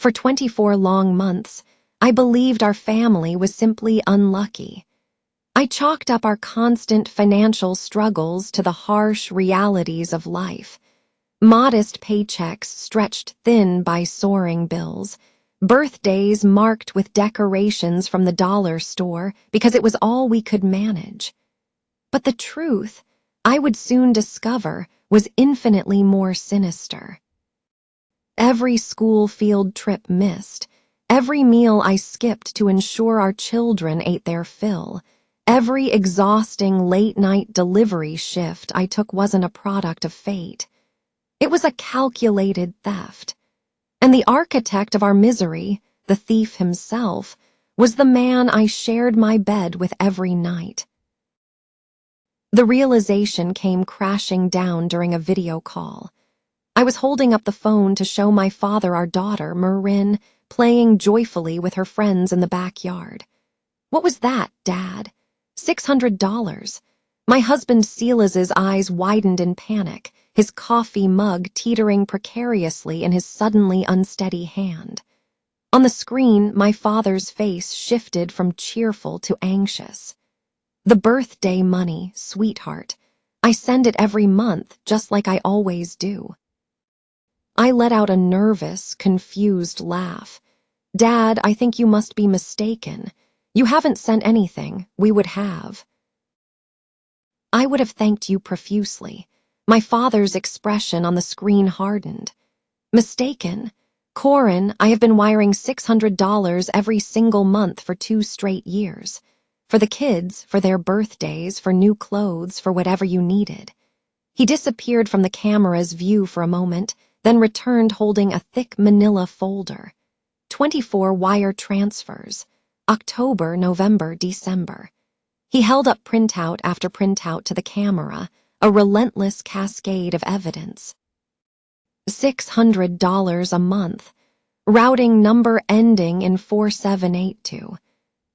For 24 long months, I believed our family was simply unlucky. I chalked up our constant financial struggles to the harsh realities of life. Modest paychecks stretched thin by soaring bills, birthdays marked with decorations from the dollar store because it was all we could manage. But the truth, I would soon discover, was infinitely more sinister. Every school field trip missed, every meal I skipped to ensure our children ate their fill, every exhausting late-night delivery shift I took wasn't a product of fate. It was a calculated theft. And the architect of our misery, the thief himself, was the man I shared my bed with every night. The realization came crashing down during a video call. I was holding up the phone to show my father our daughter, Marin, playing joyfully with her friends in the backyard. "What was that, Dad?" $600. My husband Silas's eyes widened in panic, his coffee mug teetering precariously in his suddenly unsteady hand. On the screen, my father's face shifted from cheerful to anxious. "The birthday money, sweetheart. I send it every month, just like I always do." I let out a nervous, confused laugh. "Dad, I think you must be mistaken. You haven't sent anything. We would have." I would have thanked you profusely. My father's expression on the screen hardened. "Mistaken? Corin, I have been wiring $600 every single month for 2 straight years. For the kids, for their birthdays, for new clothes, for whatever you needed." He disappeared from the camera's view for a moment, then returned holding a thick manila folder. 24 wire transfers. October, November, December. He held up printout after printout to the camera, a relentless cascade of evidence. $600 a month. Routing number ending in 4782.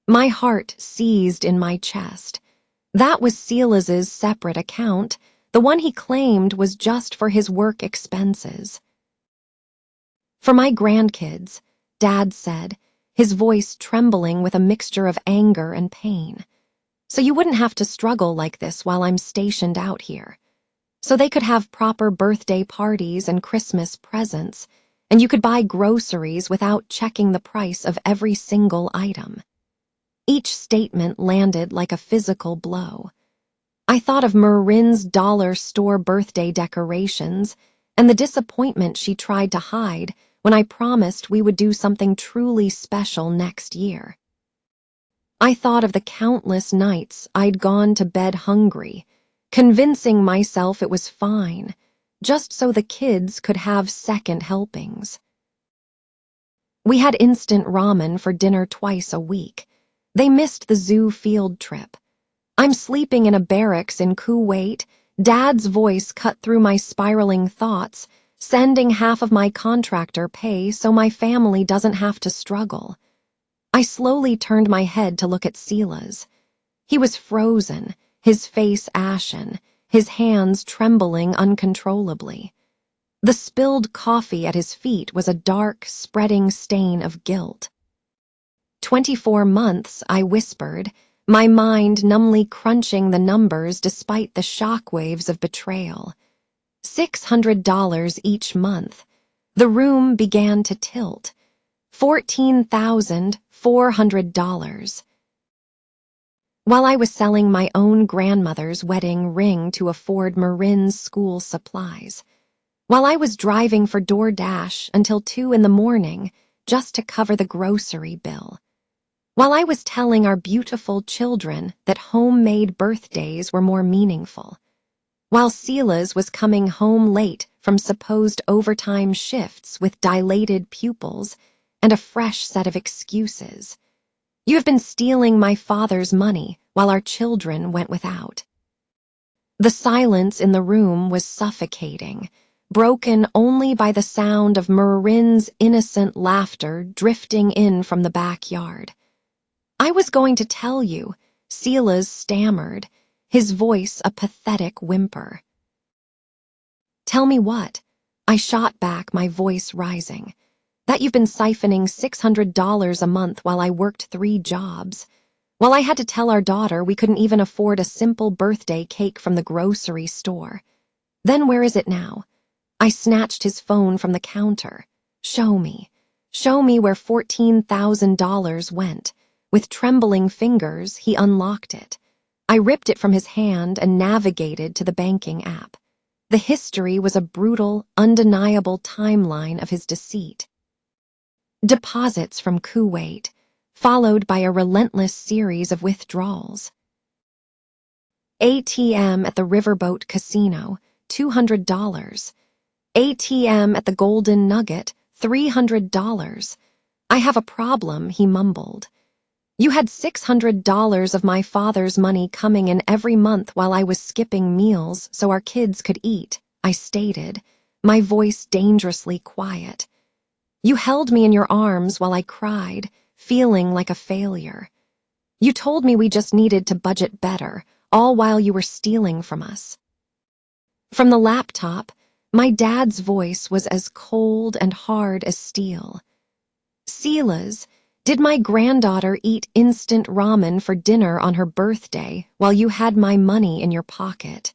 My heart seized in my chest. That was Silas's separate account. The one he claimed was just for his work expenses. "For my grandkids," Dad said, his voice trembling with a mixture of anger and pain. "So you wouldn't have to struggle like this while I'm stationed out here. So they could have proper birthday parties and Christmas presents, and you could buy groceries without checking the price of every single item." Each statement landed like a physical blow. I thought of Marin's dollar store birthday decorations and the disappointment she tried to hide when I promised we would do something truly special next year. I thought of the countless nights I'd gone to bed hungry, convincing myself it was fine, just so the kids could have second helpings. We had instant ramen for dinner twice a week. They missed the zoo field trip. I'm sleeping in a barracks in Kuwait. Dad's voice cut through my spiraling thoughts, sending half of my contractor pay so my family doesn't have to struggle. I slowly turned my head to look at Silas. He was frozen, his face ashen, his hands trembling uncontrollably. The spilled coffee at his feet was a dark, spreading stain of guilt. 24 months, I whispered, my mind numbly crunching the numbers despite the shockwaves of betrayal. $600 each month. The room began to tilt. $14,400. While I was selling my own grandmother's wedding ring to afford Marin's school supplies. While I was driving for DoorDash until 2 in the morning just to cover the grocery bill. While I was telling our beautiful children that homemade birthdays were more meaningful. While Silas was coming home late from supposed overtime shifts with dilated pupils and a fresh set of excuses. You have been stealing my father's money while our children went without. The silence in the room was suffocating, broken only by the sound of Marin's innocent laughter drifting in from the backyard. "I was going to tell you," Silas stammered, his voice a pathetic whimper. "Tell me what?" I shot back, my voice rising. That you've been siphoning $600 a month while I worked 3 jobs. While I had to tell our daughter we couldn't even afford a simple birthday cake from the grocery store. Then where is it now? I snatched his phone from the counter. Show me. Show me where $14,000 went. With trembling fingers, he unlocked it. I ripped it from his hand and navigated to the banking app. The history was a brutal, undeniable timeline of his deceit. Deposits from Kuwait, followed by a relentless series of withdrawals. ATM at the Riverboat Casino, $200. ATM at the Golden Nugget, $300. I have a problem, he mumbled. You had $600 of my father's money coming in every month while I was skipping meals so our kids could eat, I stated, my voice dangerously quiet. You held me in your arms while I cried, feeling like a failure. You told me we just needed to budget better, all while you were stealing from us. From the laptop, my dad's voice was as cold and hard as steel. Sila's, did my granddaughter eat instant ramen for dinner on her birthday while you had my money in your pocket?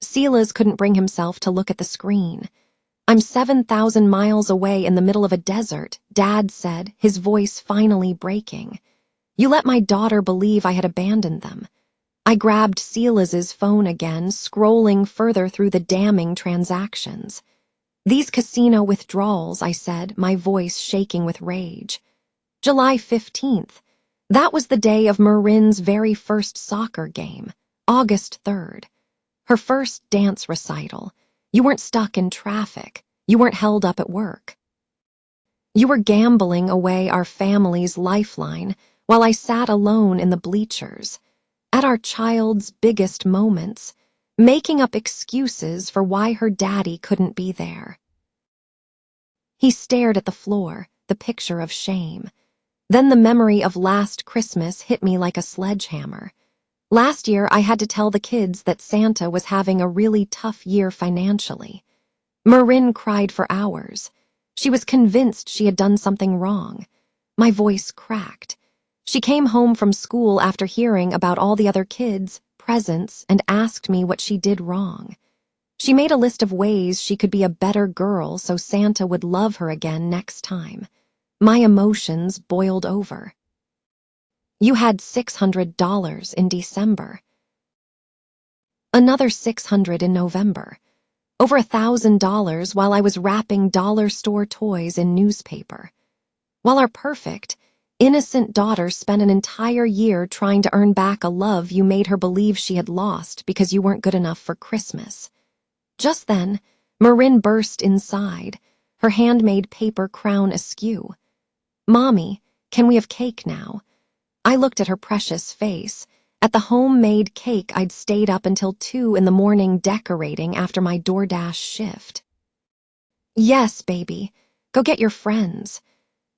Sila's couldn't bring himself to look at the screen. I'm 7,000 miles away in the middle of a desert, Dad said, his voice finally breaking. You let my daughter believe I had abandoned them. I grabbed Silas's phone again, scrolling further through the damning transactions. These casino withdrawals, I said, my voice shaking with rage. July 15th. That was the day of Marin's very first soccer game. August 3rd. Her first dance recital. You weren't stuck in traffic. You weren't held up at work. You were gambling away our family's lifeline while I sat alone in the bleachers, at our child's biggest moments, making up excuses for why her daddy couldn't be there. He stared at the floor, the picture of shame. Then the memory of last Christmas hit me like a sledgehammer. Last year, I had to tell the kids that Santa was having a really tough year financially. Marin cried for hours. She was convinced she had done something wrong. My voice cracked. She came home from school after hearing about all the other kids' presents and asked me what she did wrong. She made a list of ways she could be a better girl so Santa would love her again next time. My emotions boiled over. You had $600 in December. Another $600 in November. Over $1,000 while I was wrapping dollar store toys in newspaper. While our perfect, innocent daughter spent an entire year trying to earn back a love you made her believe she had lost because you weren't good enough for Christmas. Just then, Marin burst inside, her handmade paper crown askew. Mommy, can we have cake now? I looked at her precious face, at the homemade cake I'd stayed up until 2 in the morning decorating after my DoorDash shift. Yes, baby. Go get your friends.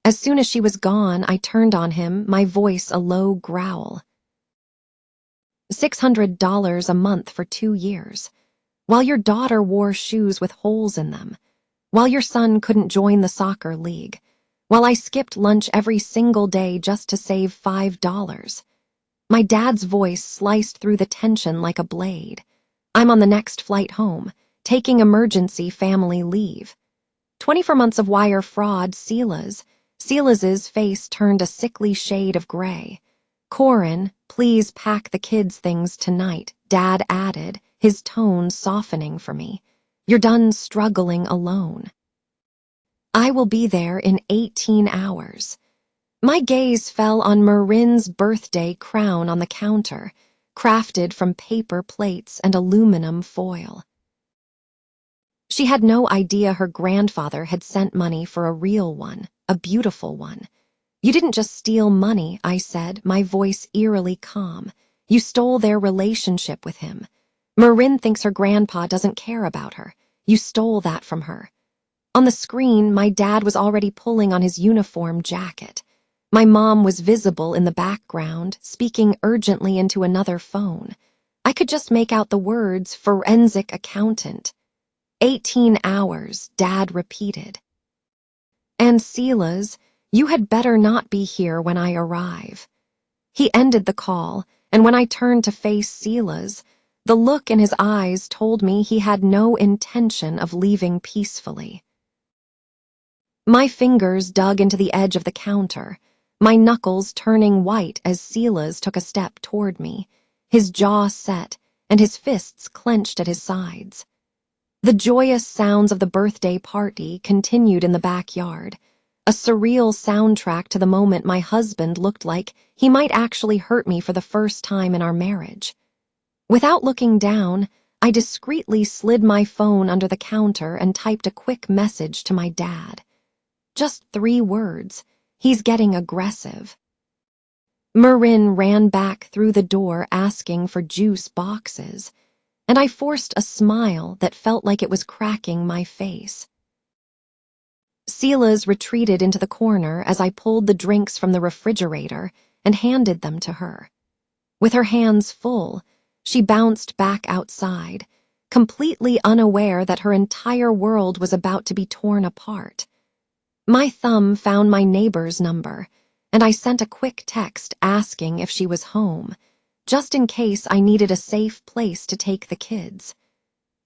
As soon as she was gone, I turned on him, my voice a low growl. $600 a month for 2 years. While your daughter wore shoes with holes in them. While your son couldn't join the soccer league. While I skipped lunch every single day just to save $5. My dad's voice sliced through the tension like a blade. I'm on the next flight home, taking emergency family leave. 24 months of wire fraud, Silas's face turned a sickly shade of gray. Corin, please pack the kids' things tonight, Dad added, his tone softening for me. You're done struggling alone. I will be there in 18 hours. My gaze fell on Marin's birthday crown on the counter, crafted from paper plates and aluminum foil. She had no idea her grandfather had sent money for a real one, a beautiful one. You didn't just steal money, I said, my voice eerily calm. You stole their relationship with him. Marin thinks her grandpa doesn't care about her. You stole that from her. On the screen, my dad was already pulling on his uniform jacket. My mom was visible in the background, speaking urgently into another phone. I could just make out the words forensic accountant. 18 hours, Dad repeated. And Silas, you had better not be here when I arrive. He ended the call, and when I turned to face Silas, the look in his eyes told me he had no intention of leaving peacefully. My fingers dug into the edge of the counter, my knuckles turning white as Silas took a step toward me, his jaw set and his fists clenched at his sides. The joyous sounds of the birthday party continued in the backyard, a surreal soundtrack to the moment my husband looked like he might actually hurt me for the first time in our marriage. Without looking down, I discreetly slid my phone under the counter and typed a quick message to my dad. Just 3 words. He's getting aggressive. Marin ran back through the door asking for juice boxes, and I forced a smile that felt like it was cracking my face. Silas retreated into the corner as I pulled the drinks from the refrigerator and handed them to her. With her hands full, she bounced back outside, completely unaware that her entire world was about to be torn apart. My thumb found my neighbor's number, and I sent a quick text asking if she was home, just in case I needed a safe place to take the kids.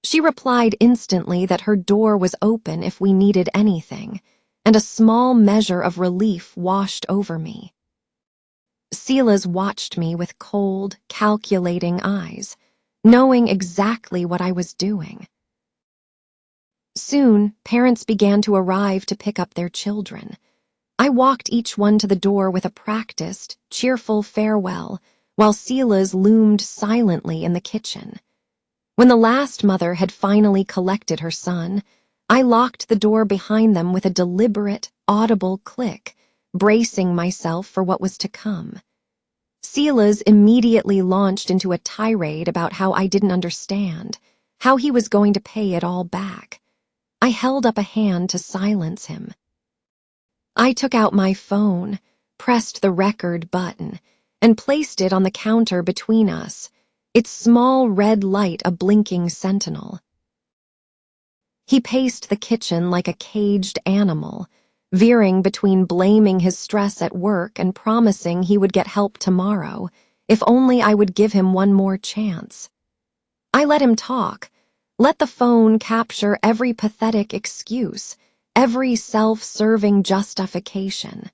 She replied instantly that her door was open if we needed anything, and a small measure of relief washed over me. Silas watched me with cold, calculating eyes, knowing exactly what I was doing. Soon, parents began to arrive to pick up their children. I walked each one to the door with a practiced, cheerful farewell, while Silas loomed silently in the kitchen. When the last mother had finally collected her son, I locked the door behind them with a deliberate, audible click, bracing myself for what was to come. Silas immediately launched into a tirade about how I didn't understand, how he was going to pay it all back. I held up a hand to silence him. I took out my phone, pressed the record button, and placed it on the counter between us, its small red light a blinking sentinel. He paced the kitchen like a caged animal, veering between blaming his stress at work and promising he would get help tomorrow, if only I would give him one more chance. I let him talk, let the phone capture every pathetic excuse, every self-serving justification.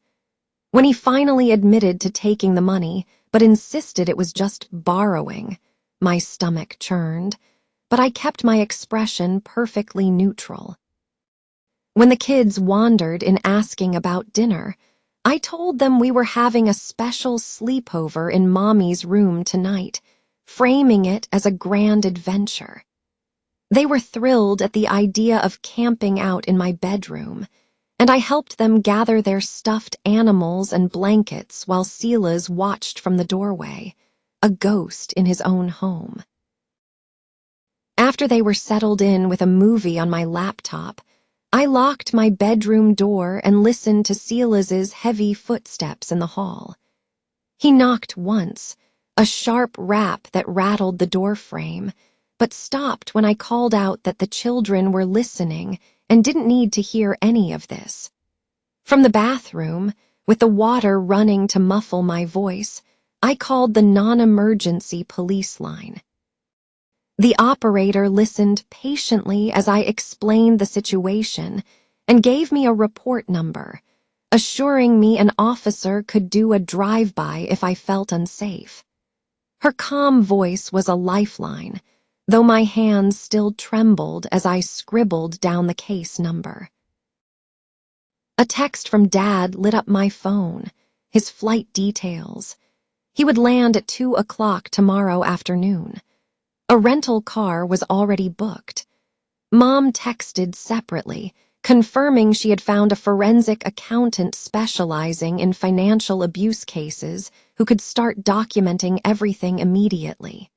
When he finally admitted to taking the money, but insisted it was just borrowing, my stomach churned, but I kept my expression perfectly neutral. When the kids wandered in asking about dinner, I told them we were having a special sleepover in Mommy's room tonight, framing it as a grand adventure. They were thrilled at the idea of camping out in my bedroom, and I helped them gather their stuffed animals and blankets while Silas watched from the doorway, a ghost in his own home. After they were settled in with a movie on my laptop, I locked my bedroom door and listened to Silas's heavy footsteps in the hall. He knocked once, a sharp rap that rattled the doorframe, but stopped when I called out that the children were listening and didn't need to hear any of this. From the bathroom, with the water running to muffle my voice, I called the non-emergency police line. The operator listened patiently as I explained the situation and gave me a report number, assuring me an officer could do a drive-by if I felt unsafe. Her calm voice was a lifeline, though my hands still trembled as I scribbled down the case number. A text from Dad lit up my phone, his flight details. He would land at 2 o'clock tomorrow afternoon. A rental car was already booked. Mom texted separately, confirming she had found a forensic accountant specializing in financial abuse cases who could start documenting everything immediately.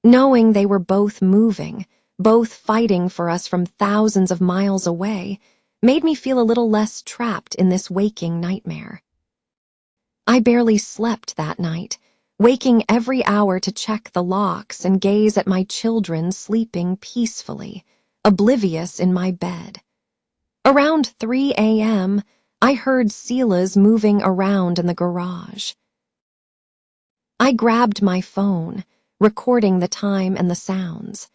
Knowing they were both moving, both fighting for us from thousands of miles away, made me feel a little less trapped in this waking nightmare. I barely slept that night, waking every hour to check the locks and gaze at my children sleeping peacefully, oblivious in my bed. Around 3 a.m., I heard Sela's moving around in the garage. I grabbed my phone, recording the time and the sounds.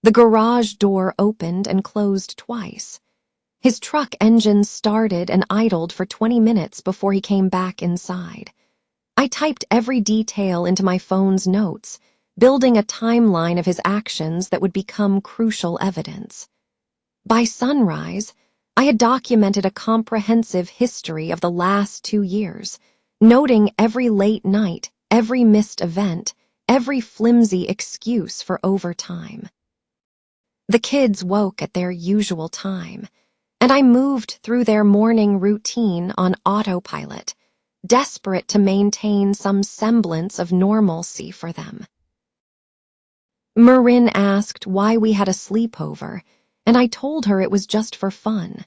The garage door opened and closed twice. His truck engine started and idled for 20 minutes before he came back inside. I typed every detail into my phone's notes, building a timeline of his actions that would become crucial evidence. By sunrise, I had documented a comprehensive history of the last 2 years, noting every late night, every missed event, every flimsy excuse for overtime. The kids woke at their usual time, and I moved through their morning routine on autopilot, desperate to maintain some semblance of normalcy for them. Marin asked why we had a sleepover, and I told her it was just for fun.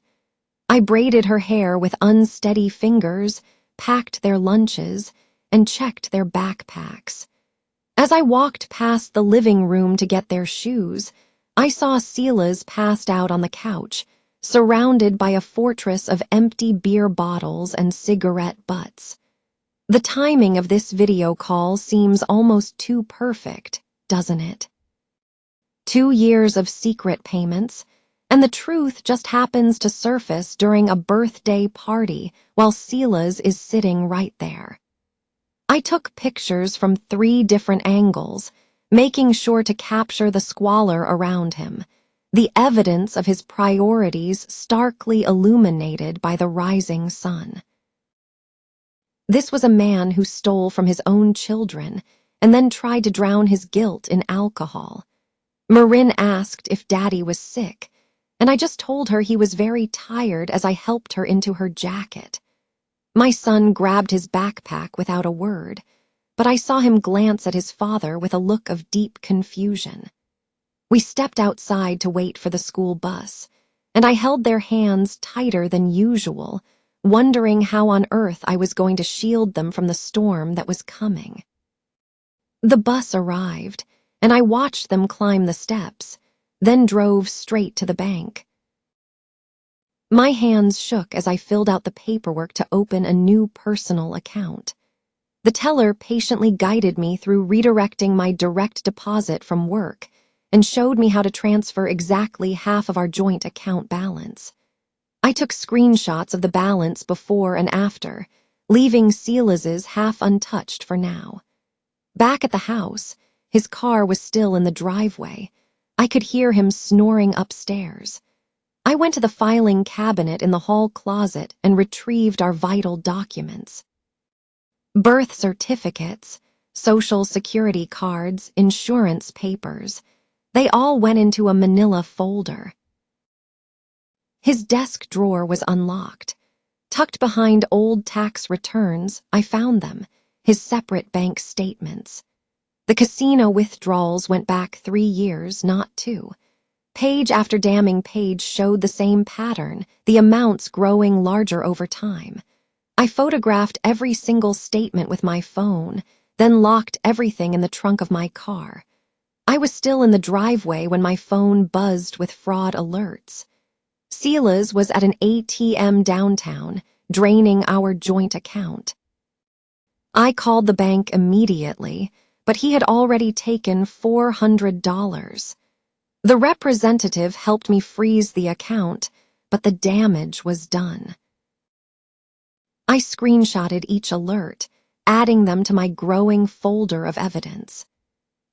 I braided her hair with unsteady fingers, packed their lunches, and checked their backpacks. As I walked past the living room to get their shoes, I saw Sela's passed out on the couch, surrounded by a fortress of empty beer bottles and cigarette butts. The timing of this video call seems almost too perfect, doesn't it? 2 years of secret payments, and the truth just happens to surface during a birthday party while Sela's is sitting right there. I took pictures from 3 different angles, making sure to capture the squalor around him, the evidence of his priorities starkly illuminated by the rising sun. This was a man who stole from his own children and then tried to drown his guilt in alcohol. Marin asked if Daddy was sick, and I just told her he was very tired as I helped her into her jacket. My son grabbed his backpack without a word, but I saw him glance at his father with a look of deep confusion. We stepped outside to wait for the school bus, and I held their hands tighter than usual, wondering how on earth I was going to shield them from the storm that was coming. The bus arrived, and I watched them climb the steps, then drove straight to the bank. My hands shook as I filled out the paperwork to open a new personal account. The teller patiently guided me through redirecting my direct deposit from work and showed me how to transfer exactly half of our joint account balance. I took screenshots of the balance before and after, leaving Sela's half untouched for now. Back at the house, his car was still in the driveway. I could hear him snoring upstairs. I went to the filing cabinet in the hall closet and retrieved our vital documents. Birth certificates, social security cards, insurance papers, they all went into a manila folder. His desk drawer was unlocked. Tucked behind old tax returns, I found them, his separate bank statements. The casino withdrawals went back 3 years, not 2. Page after damning page showed the same pattern, the amounts growing larger over time. I photographed every single statement with my phone, then locked everything in the trunk of my car. I was still in the driveway when my phone buzzed with fraud alerts. Sela's was at an ATM downtown, draining our joint account. I called the bank immediately, but he had already taken $400. The representative helped me freeze the account, but the damage was done. I screenshotted each alert, adding them to my growing folder of evidence.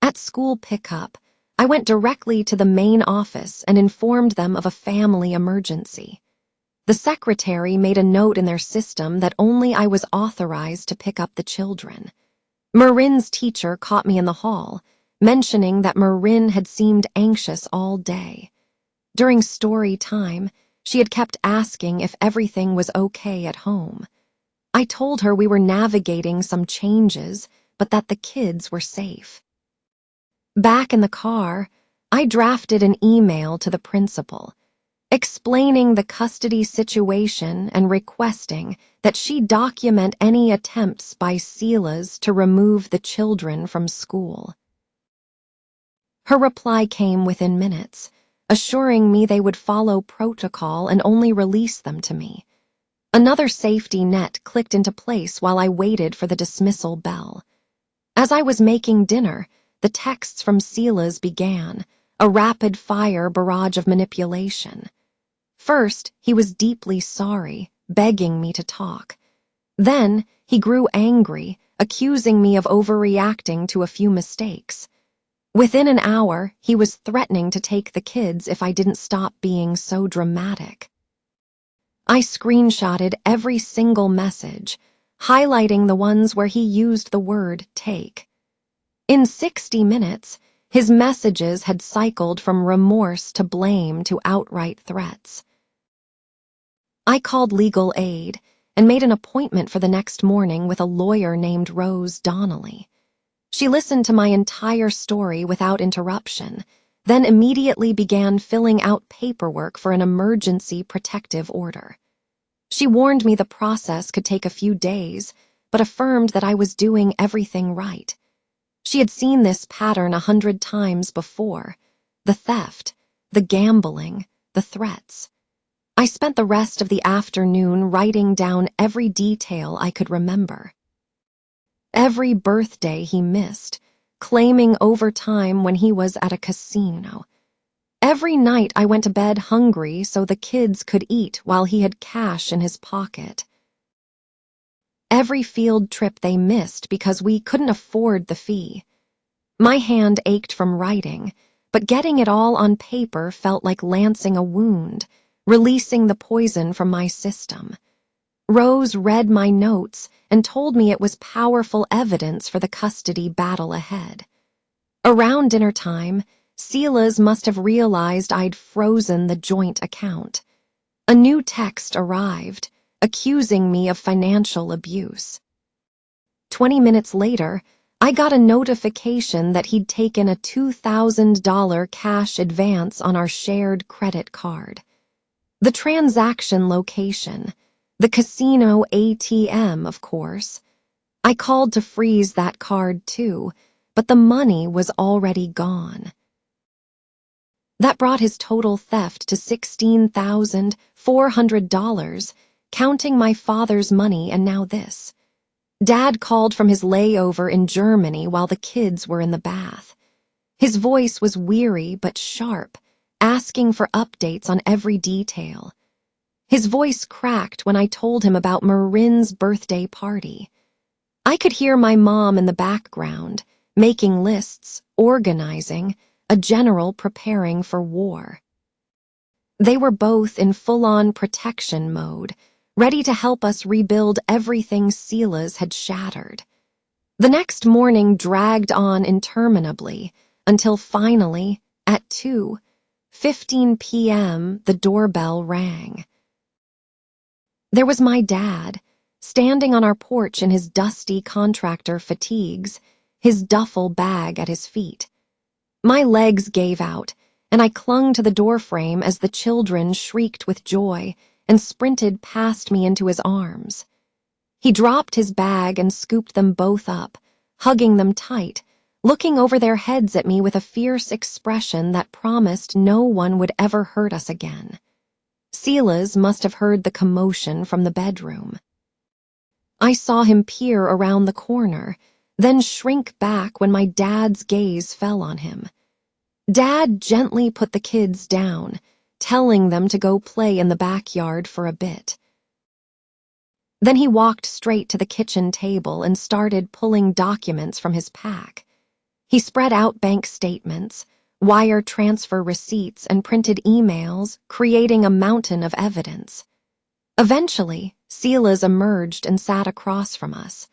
At school pickup, I went directly to the main office and informed them of a family emergency. The secretary made a note in their system that only I was authorized to pick up the children. Marin's teacher caught me in the hall, mentioning that Marin had seemed anxious all day. During story time, she had kept asking if everything was okay at home. I told her we were navigating some changes, but that the kids were safe. Back in the car, I drafted an email to the principal, explaining the custody situation and requesting that she document any attempts by Sela's to remove the children from school. Her reply came within minutes, assuring me they would follow protocol and only release them to me. Another safety net clicked into place while I waited for the dismissal bell. As I was making dinner, the texts from Silas began, a rapid-fire barrage of manipulation. First, he was deeply sorry, begging me to talk. Then, he grew angry, accusing me of overreacting to a few mistakes. Within an hour, he was threatening to take the kids if I didn't stop being so dramatic. I screenshotted every single message, highlighting the ones where he used the word take. In 60 minutes, his messages had cycled from remorse to blame to outright threats. I called legal aid and made an appointment for the next morning with a lawyer named Rose Donnelly. She listened to my entire story without interruption, then immediately began filling out paperwork for an emergency protective order. She warned me the process could take a few days, but affirmed that I was doing everything right. She had seen this pattern 100 times before: the theft, the gambling, the threats. I spent the rest of the afternoon writing down every detail I could remember. Every birthday he missed, claiming overtime when he was at a casino. Every night I went to bed hungry so the kids could eat while he had cash in his pocket. Every field trip they missed because we couldn't afford the fee. My hand ached from writing, but getting it all on paper felt like lancing a wound, releasing the poison from my system. Rose read my notes and told me it was powerful evidence for the custody battle ahead. Around dinner time, Silas must have realized I'd frozen the joint account. A new text arrived, accusing me of financial abuse. 20 minutes later, I got a notification that he'd taken a $2,000 cash advance on our shared credit card. The transaction location, the casino ATM, of course. I called to freeze that card too, but the money was already gone. That brought his total theft to $16,400, counting my father's money and now this. Dad called from his layover in Germany while the kids were in the bath. His voice was weary but sharp, asking for updates on every detail. His voice cracked when I told him about Marin's birthday party. I could hear my mom in the background, making lists, organizing, a general preparing for war. They were both in full-on protection mode, ready to help us rebuild everything Silas had shattered. The next morning dragged on interminably until finally, at 2:15 p.m., the doorbell rang. There was my dad, standing on our porch in his dusty contractor fatigues, his duffel bag at his feet. My legs gave out, and I clung to the doorframe as the children shrieked with joy and sprinted past me into his arms. He dropped his bag and scooped them both up, hugging them tight, looking over their heads at me with a fierce expression that promised no one would ever hurt us again. Silas must have heard the commotion from the bedroom. I saw him peer around the corner, then shrink back when my dad's gaze fell on him. Dad gently put the kids down, telling them to go play in the backyard for a bit. Then he walked straight to the kitchen table and started pulling documents from his pack. He spread out bank statements, wire transfer receipts, and printed emails, creating a mountain of evidence. Eventually, Silas emerged and sat across from us.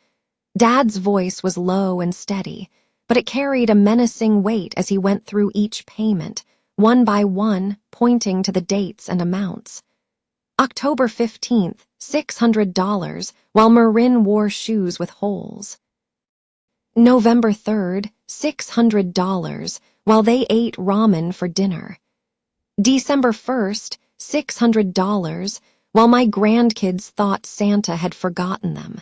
Dad's voice was low and steady, but it carried a menacing weight as he went through each payment, one by one, pointing to the dates and amounts. October 15th, $600, while Marin wore shoes with holes. November 3rd, $600, while they ate ramen for dinner. December 1st, $600, while my grandkids thought Santa had forgotten them.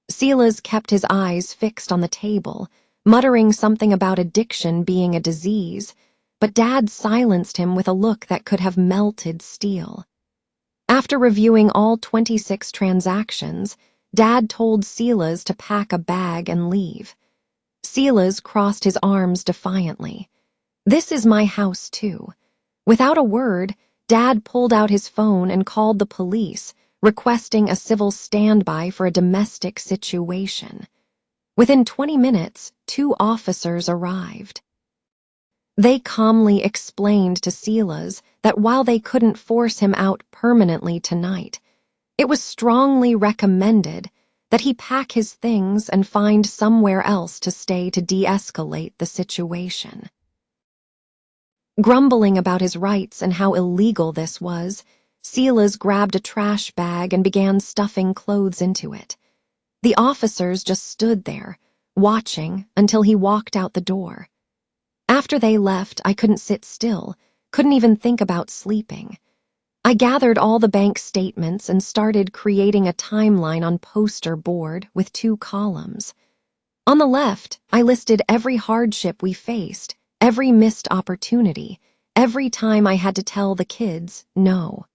Silas kept his eyes fixed on the table, muttering something about addiction being a disease, but Dad silenced him with a look that could have melted steel. After reviewing all 26 transactions, Dad told Silas to pack a bag and leave. Silas crossed his arms defiantly. "This is my house, too." Without a word, Dad pulled out his phone and called the police, requesting a civil standby for a domestic situation. Within 20 minutes, 2 officers arrived. They calmly explained to Silas that while they couldn't force him out permanently tonight, it was strongly recommended that he pack his things and find somewhere else to stay to de-escalate the situation. Grumbling about his rights and how illegal this was, Silas grabbed a trash bag and began stuffing clothes into it. The officers just stood there, watching until he walked out the door. After they left, I couldn't sit still, couldn't even think about sleeping. I gathered all the bank statements and started creating a timeline on poster board with 2 columns. On the left, I listed every hardship we faced, every missed opportunity, every time I had to tell the kids no.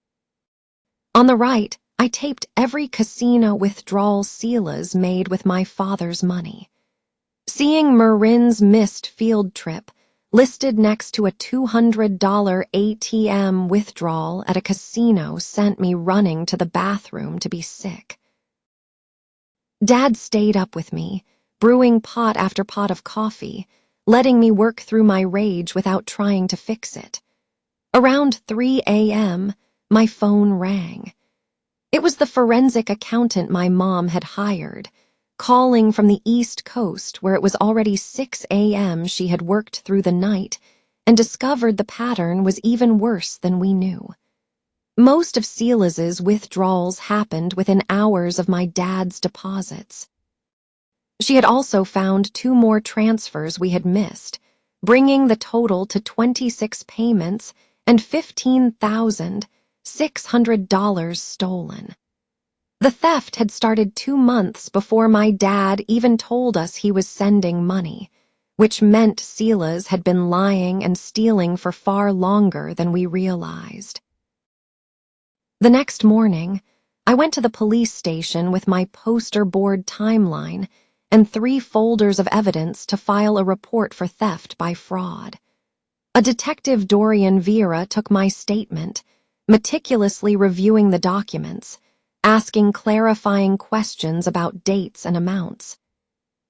On the right, I taped every casino withdrawal Silas made with my father's money. Seeing Marin's missed field trip listed next to a $200 ATM withdrawal at a casino sent me running to the bathroom to be sick. Dad stayed up with me, brewing pot after pot of coffee, letting me work through my rage without trying to fix it. Around 3 a.m., my phone rang. It was the forensic accountant my mom had hired, calling from the East Coast where it was already 6 a.m. She had worked through the night and discovered the pattern was even worse than we knew. Most of Silas's withdrawals happened within hours of my dad's deposits. She had also found 2 more transfers we had missed, bringing the total to 26 payments and $15,600 stolen. The theft had started 2 months before my dad even told us he was sending money, which meant Silas had been lying and stealing for far longer than we realized. The next morning, I went to the police station with my poster board timeline and 3 folders of evidence to file a report for theft by fraud. A detective, Dorian Vera, took my statement, meticulously reviewing the documents, asking clarifying questions about dates and amounts.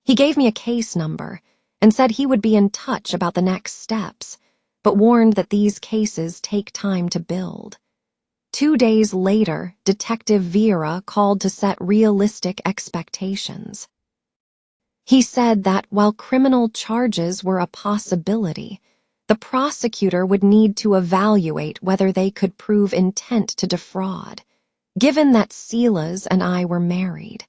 He gave me a case number and said he would be in touch about the next steps, but warned that these cases take time to build. 2 days later, Detective Vera called to set realistic expectations. He said that while criminal charges were a possibility, the prosecutor would need to evaluate whether they could prove intent to defraud, given that Silas and I were married.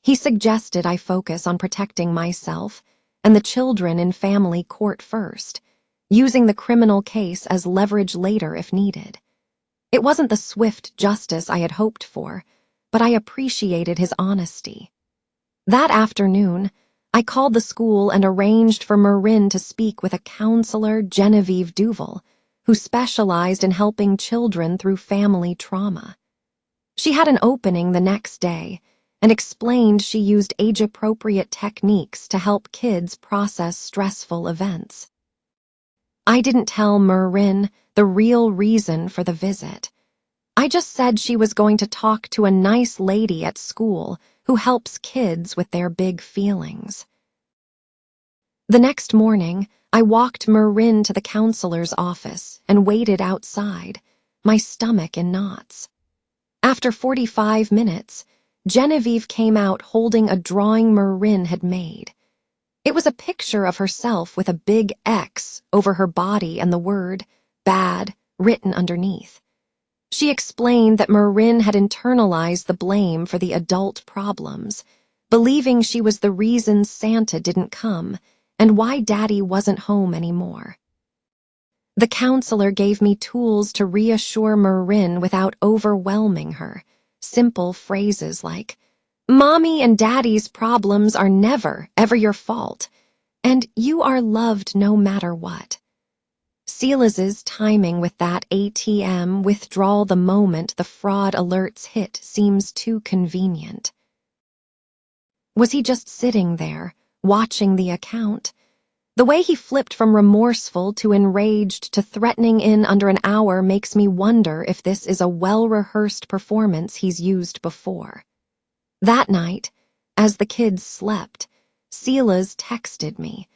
He suggested I focus on protecting myself and the children in family court first, using the criminal case as leverage later if needed. It wasn't the swift justice I had hoped for, but I appreciated his honesty. That afternoon, I called the school and arranged for Marin to speak with a counselor, Genevieve Duval, who specialized in helping children through family trauma. She had an opening the next day and explained she used age-appropriate techniques to help kids process stressful events. I didn't tell Marin the real reason for the visit. I just said she was going to talk to a nice lady at school who helps kids with their big feelings. The next morning, I walked Marin to the counselor's office and waited outside, my stomach in knots. After 45 minutes, Genevieve came out holding a drawing Marin had made. It was a picture of herself with a big X over her body and the word "bad" written underneath. She explained that Marin had internalized the blame for the adult problems, believing she was the reason Santa didn't come and why Daddy wasn't home anymore. The counselor gave me tools to reassure Marin without overwhelming her, simple phrases like, "Mommy and Daddy's problems are never, ever your fault," and you are loved no matter what. Silas's timing with that ATM withdrawal the moment the fraud alerts hit seems too convenient. Was he just sitting there, watching the account? The way he flipped from remorseful to enraged to threatening in under an hour makes me wonder if this is a well-rehearsed performance he's used before. That night, as the kids slept, Silas texted me,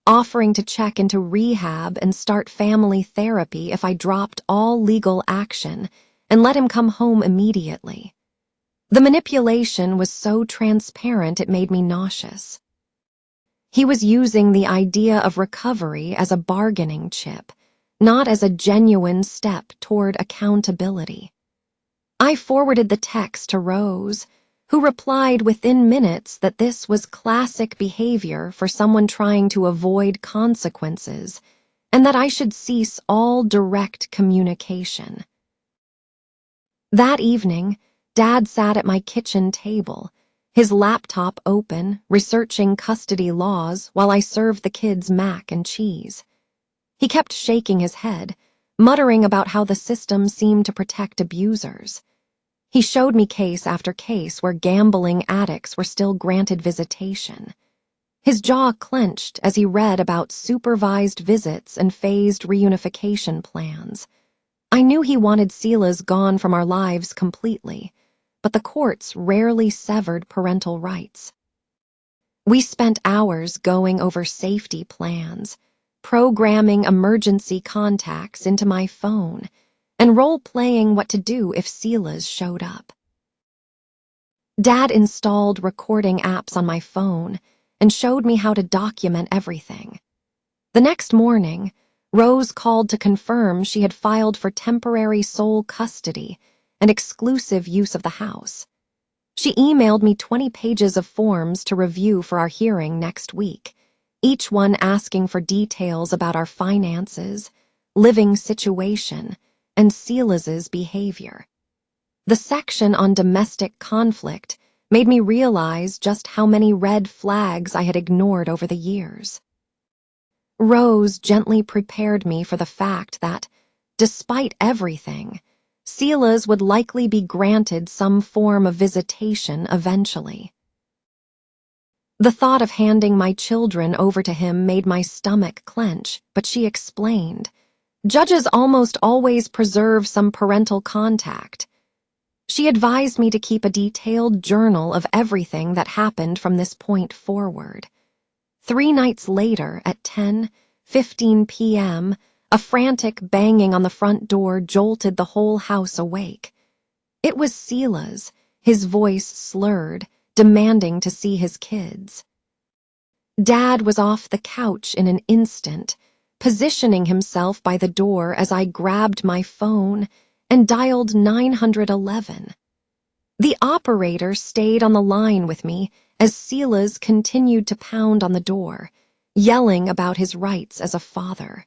offering to check into rehab and start family therapy if I dropped all legal action and let him come home immediately. The manipulation was so transparent it made me nauseous. He was using the idea of recovery as a bargaining chip, not as a genuine step toward accountability. I forwarded the text to Rose, who replied within minutes that this was classic behavior for someone trying to avoid consequences, and that I should cease all direct communication. That evening, Dad sat at my kitchen table, his laptop open, researching custody laws while I served the kids mac and cheese. He kept shaking his head, muttering about how the system seemed to protect abusers. He showed me case after case where gambling addicts were still granted visitation. His jaw clenched as he read about supervised visits and phased reunification plans. I knew he wanted Silas gone from our lives completely, but the courts rarely severed parental rights. We spent hours going over safety plans, programming emergency contacts into my phone, and role-playing what to do if Silas showed up. Dad installed recording apps on my phone and showed me how to document everything. The next morning, Rose called to confirm she had filed for temporary sole custody and exclusive use of the house. She emailed me 20 pages of forms to review for our hearing next week, each one asking for details about our finances, living situation, and Silas's behavior. The section on domestic conflict made me realize just how many red flags I had ignored over the years. Rose gently prepared me for the fact that, despite everything, Silas would likely be granted some form of visitation eventually. The thought of handing my children over to him made my stomach clench, but she explained, "Judges almost always preserve some parental contact." She advised me to keep a detailed journal of everything that happened from this point forward. 3 nights later, at 10:15 p.m., a frantic banging on the front door jolted the whole house awake. It was Silas, his voice slurred, demanding to see his kids. Dad was off the couch in an instant, positioning himself by the door as I grabbed my phone and dialed 911. The operator stayed on the line with me as Silas continued to pound on the door, yelling about his rights as a father.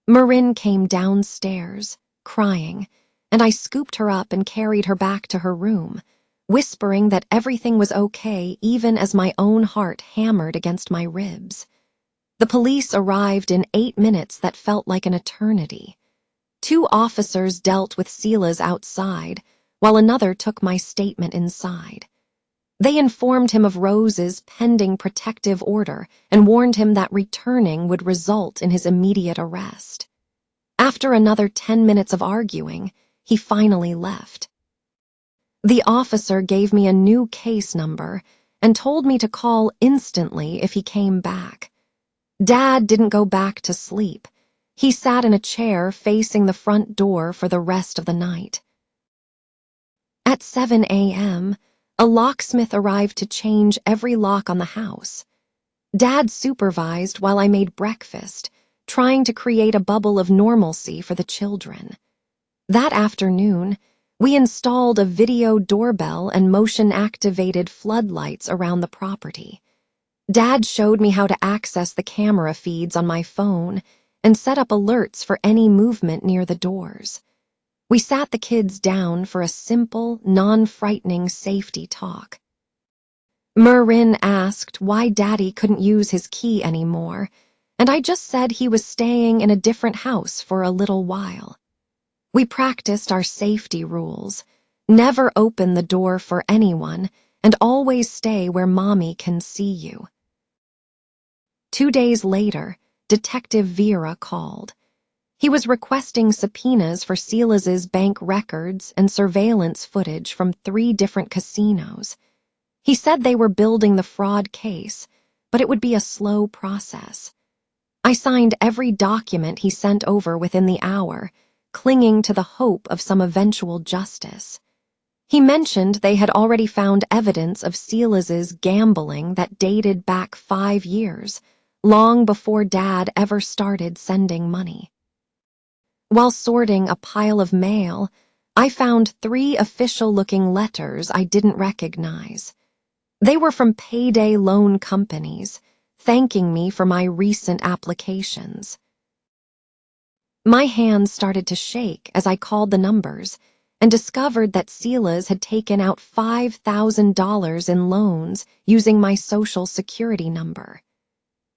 Marin came downstairs, crying, and I scooped her up and carried her back to her room, whispering that everything was okay even as my own heart hammered against my ribs. The police arrived in 8 minutes that felt like an eternity. 2 officers dealt with Silas outside, while another took my statement inside. They informed him of Rose's pending protective order and warned him that returning would result in his immediate arrest. After another 10 minutes of arguing, he finally left. The officer gave me a new case number and told me to call instantly if he came back. Dad didn't go back to sleep. He sat in a chair facing the front door for the rest of the night. At 7 a.m., a locksmith arrived to change every lock on the house. Dad supervised while I made breakfast, trying to create a bubble of normalcy for the children. That afternoon, we installed a video doorbell and motion-activated floodlights around the property. Dad showed me how to access the camera feeds on my phone and set up alerts for any movement near the doors. We sat the kids down for a simple, non-frightening safety talk. Marin asked why Daddy couldn't use his key anymore, and I just said he was staying in a different house for a little while. We practiced our safety rules. Never open the door for anyone, and always stay where Mommy can see you. 2 days later, Detective Vera called. He was requesting subpoenas for Silas's bank records and surveillance footage from 3 different casinos. He said they were building the fraud case, but it would be a slow process. I signed every document he sent over within the hour, clinging to the hope of some eventual justice. He mentioned they had already found evidence of Silas's gambling that dated back 5 years, long before Dad ever started sending money. While sorting a pile of mail, I found 3 official-looking letters I didn't recognize. They were from payday loan companies, thanking me for my recent applications. My hands started to shake as I called the numbers and discovered that Silas had taken out $5,000 in loans using my Social Security number.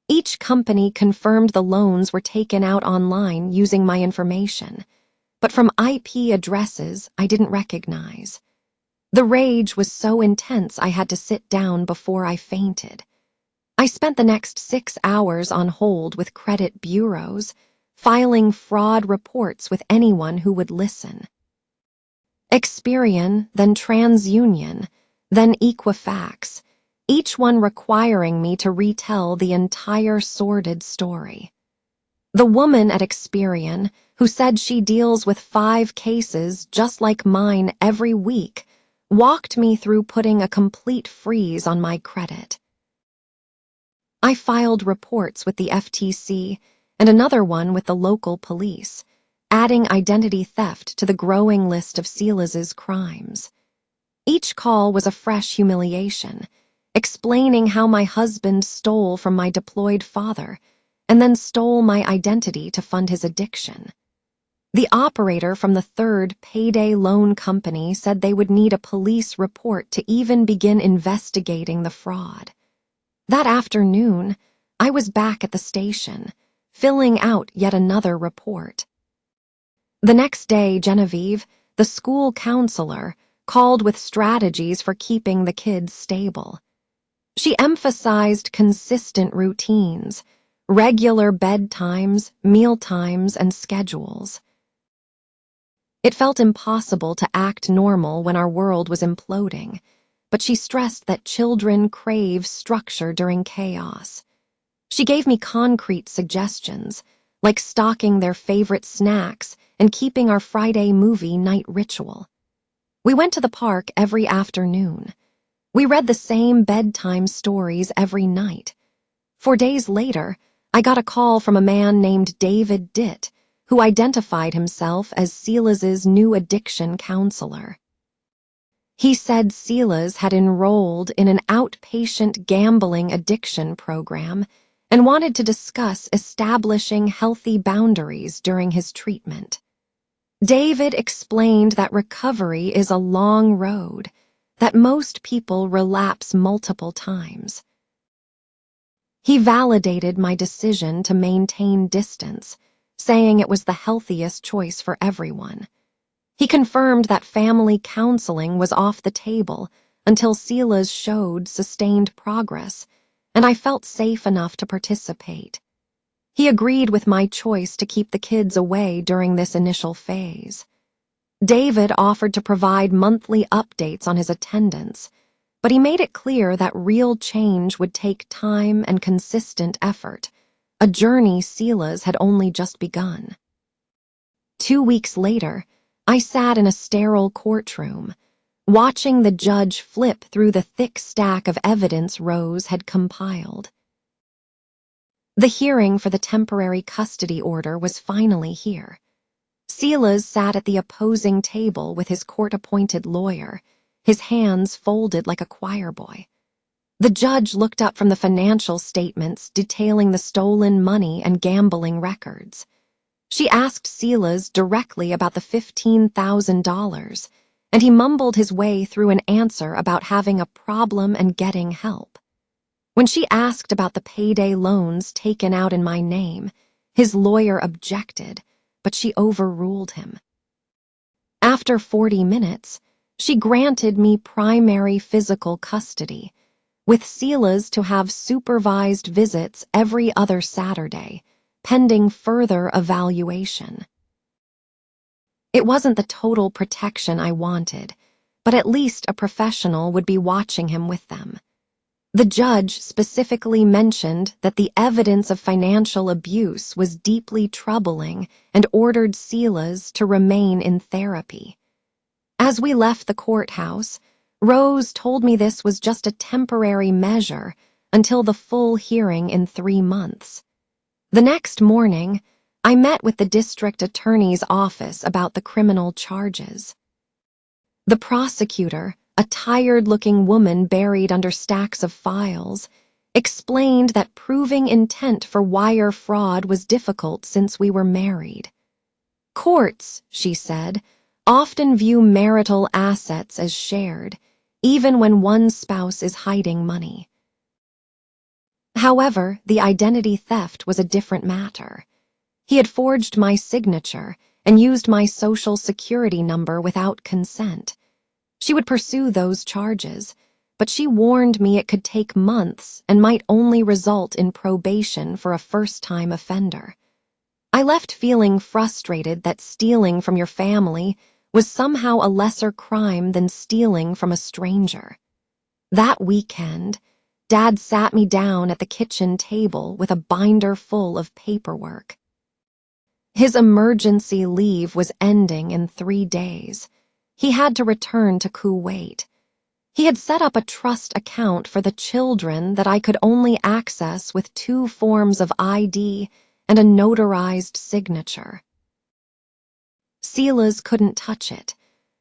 Each company confirmed the loans were taken out online using my information, but from IP addresses I didn't recognize. The rage was so intense I had to sit down before I fainted. I spent the next 6 hours on hold with credit bureaus, filing fraud reports with anyone who would listen. Experian, then TransUnion, then Equifax, each one requiring me to retell the entire sordid story. The woman at Experian, who said she deals with 5 cases just like mine every week, walked me through putting a complete freeze on my credit. I filed reports with the FTC and another one with the local police, adding identity theft to the growing list of Silas's crimes. Each call was a fresh humiliation, explaining how my husband stole from my deployed father and then stole my identity to fund his addiction. The operator from the 3rd payday loan company said they would need a police report to even begin investigating the fraud. That afternoon, I was back at the station, filling out yet another report. The next day, Genevieve, the school counselor, called with strategies for keeping the kids stable. She emphasized consistent routines, regular bedtimes, mealtimes, and schedules. It felt impossible to act normal when our world was imploding, but she stressed that children crave structure during chaos. She gave me concrete suggestions, like stocking their favorite snacks and keeping our Friday movie night ritual. We went to the park every afternoon. We read the same bedtime stories every night. 4 days later, I got a call from a man named David Ditt, who identified himself as Silas's new addiction counselor. He said Silas had enrolled in an outpatient gambling addiction program and wanted to discuss establishing healthy boundaries during his treatment. David explained that recovery is a long road, that most people relapse multiple times. He validated my decision to maintain distance, saying it was the healthiest choice for everyone. He confirmed that family counseling was off the table until Silas showed sustained progress, and I felt safe enough to participate. He agreed with my choice to keep the kids away during this initial phase. David offered to provide monthly updates on his attendance, but he made it clear that real change would take time and consistent effort, a journey Silas had only just begun. 2 weeks later, I sat in a sterile courtroom, watching the judge flip through the thick stack of evidence Rose had compiled. The hearing for the temporary custody order was finally here. Silas sat at the opposing table with his court-appointed lawyer, his hands folded like a choir boy. The judge looked up from the financial statements detailing the stolen money and gambling records. She asked Silas directly about the $15,000 and he mumbled his way through an answer about having a problem and getting help. When she asked about the payday loans taken out in my name, his lawyer objected, but she overruled him. After 40 minutes, she granted me primary physical custody, with Sela's to have supervised visits every other Saturday, pending further evaluation. It wasn't the total protection I wanted, but at least a professional would be watching him with them. The judge specifically mentioned that the evidence of financial abuse was deeply troubling and ordered Sela's to remain in therapy. As we left the courthouse, Rose told me this was just a temporary measure until the full hearing in 3 months. The next morning, I met with the district attorney's office about the criminal charges. The prosecutor, a tired-looking woman buried under stacks of files, explained that proving intent for wire fraud was difficult since we were married. Courts, she said, often view marital assets as shared, even when one spouse is hiding money. However, the identity theft was a different matter. He had forged my signature and used my social security number without consent. She would pursue those charges, but she warned me it could take months and might only result in probation for a first-time offender. I left feeling frustrated that stealing from your family was somehow a lesser crime than stealing from a stranger. That weekend, Dad sat me down at the kitchen table with a binder full of paperwork. His emergency leave was ending in 3 days. He had to return to Kuwait. He had set up a trust account for the children that I could only access with 2 forms of ID and a notarized signature. Sela's couldn't touch it.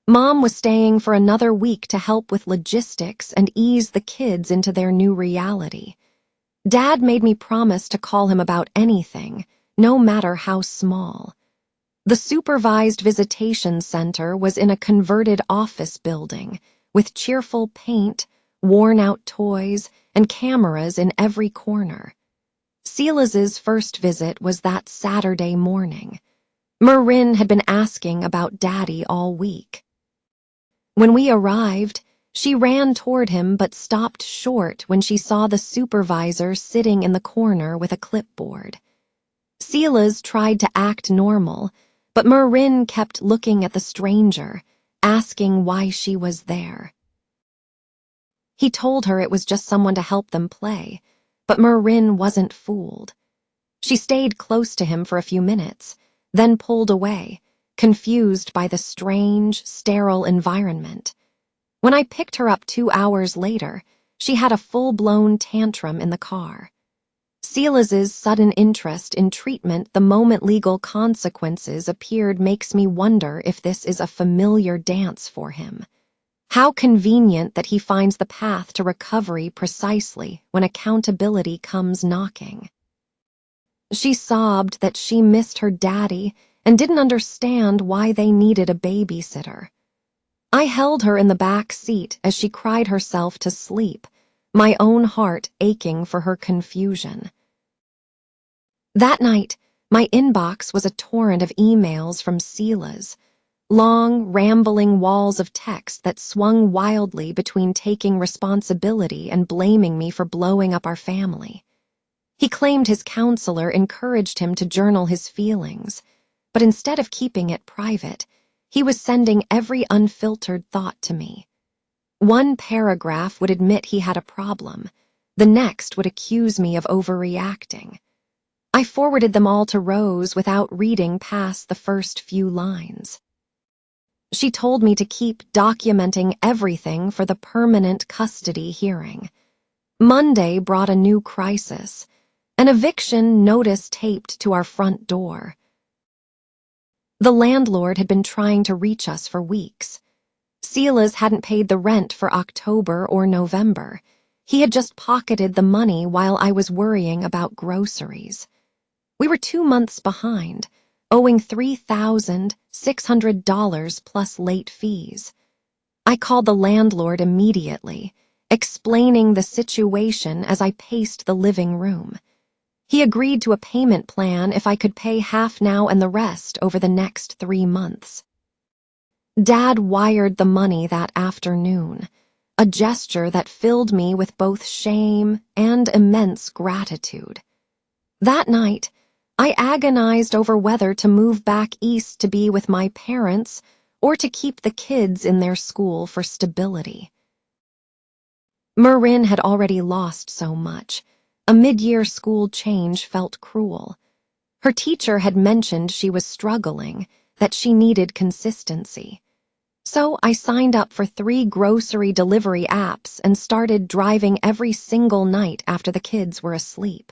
Mom was staying for another week to help with logistics and ease the kids into their new reality. Dad made me promise to call him about anything, no matter how small. The supervised visitation center was in a converted office building, with cheerful paint, worn-out toys, and cameras in every corner. Sela's first visit was that Saturday morning. Marin had been asking about Daddy all week. When we arrived, she ran toward him but stopped short when she saw the supervisor sitting in the corner with a clipboard. Sela's tried to act normal, but Marin kept looking at the stranger, asking why she was there. He told her it was just someone to help them play, but Marin wasn't fooled. She stayed close to him for a few minutes, then pulled away, confused by the strange, sterile environment. When I picked her up 2 hours later, she had a full-blown tantrum in the car. Sela's sudden interest in treatment the moment legal consequences appeared makes me wonder if this is a familiar dance for him. How convenient that he finds the path to recovery precisely when accountability comes knocking. She sobbed that she missed her daddy and didn't understand why they needed a babysitter. I held her in the back seat as she cried herself to sleep, my own heart aching for her confusion. That night, my inbox was a torrent of emails from Sela's, long, rambling walls of text that swung wildly between taking responsibility and blaming me for blowing up our family. He claimed his counselor encouraged him to journal his feelings, but instead of keeping it private, he was sending every unfiltered thought to me. One paragraph would admit he had a problem, the next would accuse me of overreacting. I forwarded them all to Rose without reading past the first few lines. She told me to keep documenting everything for the permanent custody hearing. Monday brought a new crisis. An eviction notice taped to our front door. The landlord had been trying to reach us for weeks. Sela's hadn't paid the rent for October or November. He had just pocketed the money while I was worrying about groceries. We were 2 months behind, owing $3,600 plus late fees. I called the landlord immediately, explaining the situation as I paced the living room. He agreed to a payment plan if I could pay half now and the rest over the next 3 months. Dad wired the money that afternoon, a gesture that filled me with both shame and immense gratitude. That night, I agonized over whether to move back east to be with my parents or to keep the kids in their school for stability. Marin had already lost so much. A mid-year school change felt cruel. Her teacher had mentioned she was struggling, that she needed consistency. So I signed up for 3 grocery delivery apps and started driving every single night after the kids were asleep.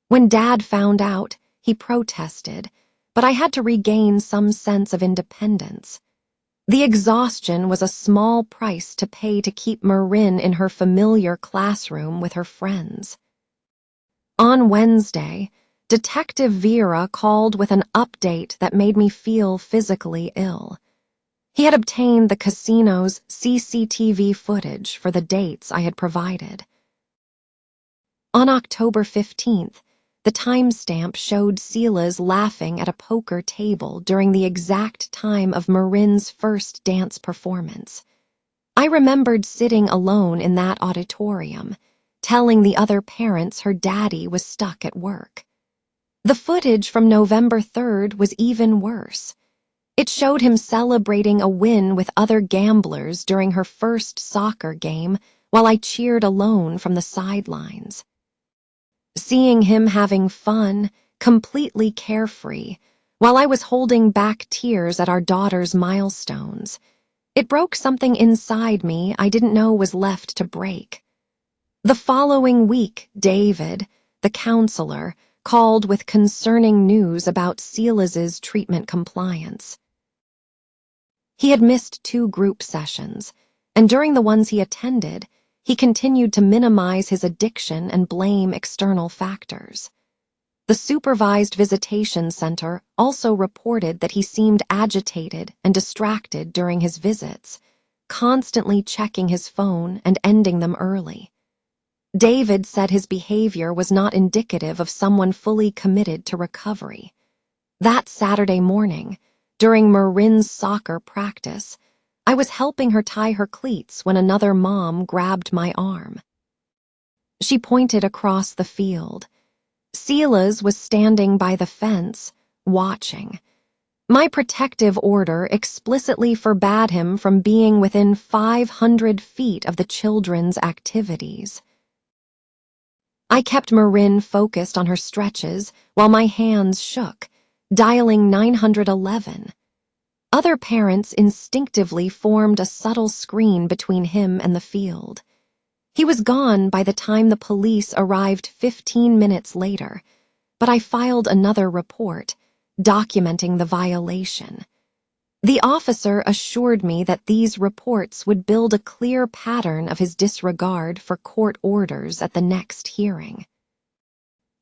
When Dad found out, he protested, but I had to regain some sense of independence. The exhaustion was a small price to pay to keep Marin in her familiar classroom with her friends. On Wednesday, Detective Vera called with an update that made me feel physically ill. He had obtained the casino's CCTV footage for the dates I had provided. On October 15th, the timestamp showed Silas laughing at a poker table during the exact time of Marin's first dance performance. I remembered sitting alone in that auditorium, telling the other parents her daddy was stuck at work. The footage from November 3rd was even worse. It showed him celebrating a win with other gamblers during her first soccer game while I cheered alone from the sidelines. Seeing him having fun, completely carefree, while I was holding back tears at our daughter's milestones, it broke something inside me I didn't know was left to break. The following week, David, the counselor, called with concerning news about Silas's treatment compliance. He had missed 2 group sessions, and during the ones he attended, he continued to minimize his addiction and blame external factors. The supervised visitation center also reported that he seemed agitated and distracted during his visits, constantly checking his phone and ending them early. David said his behavior was not indicative of someone fully committed to recovery. That Saturday morning, during Marin's soccer practice, I was helping her tie her cleats when another mom grabbed my arm. She pointed across the field. Silas was standing by the fence, watching. My protective order explicitly forbade him from being within 500 feet of the children's activities. I kept Marin focused on her stretches while my hands shook, dialing 911. Other parents instinctively formed a subtle screen between him and the field. He was gone by the time the police arrived 15 minutes later, but I filed another report, documenting the violation. The officer assured me that these reports would build a clear pattern of his disregard for court orders at the next hearing.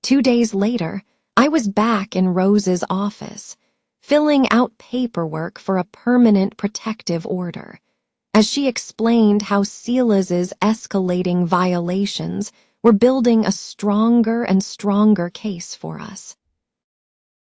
2 days later, I was back in Rose's office, filling out paperwork for a permanent protective order, as she explained how Silas's escalating violations were building a stronger and stronger case for us.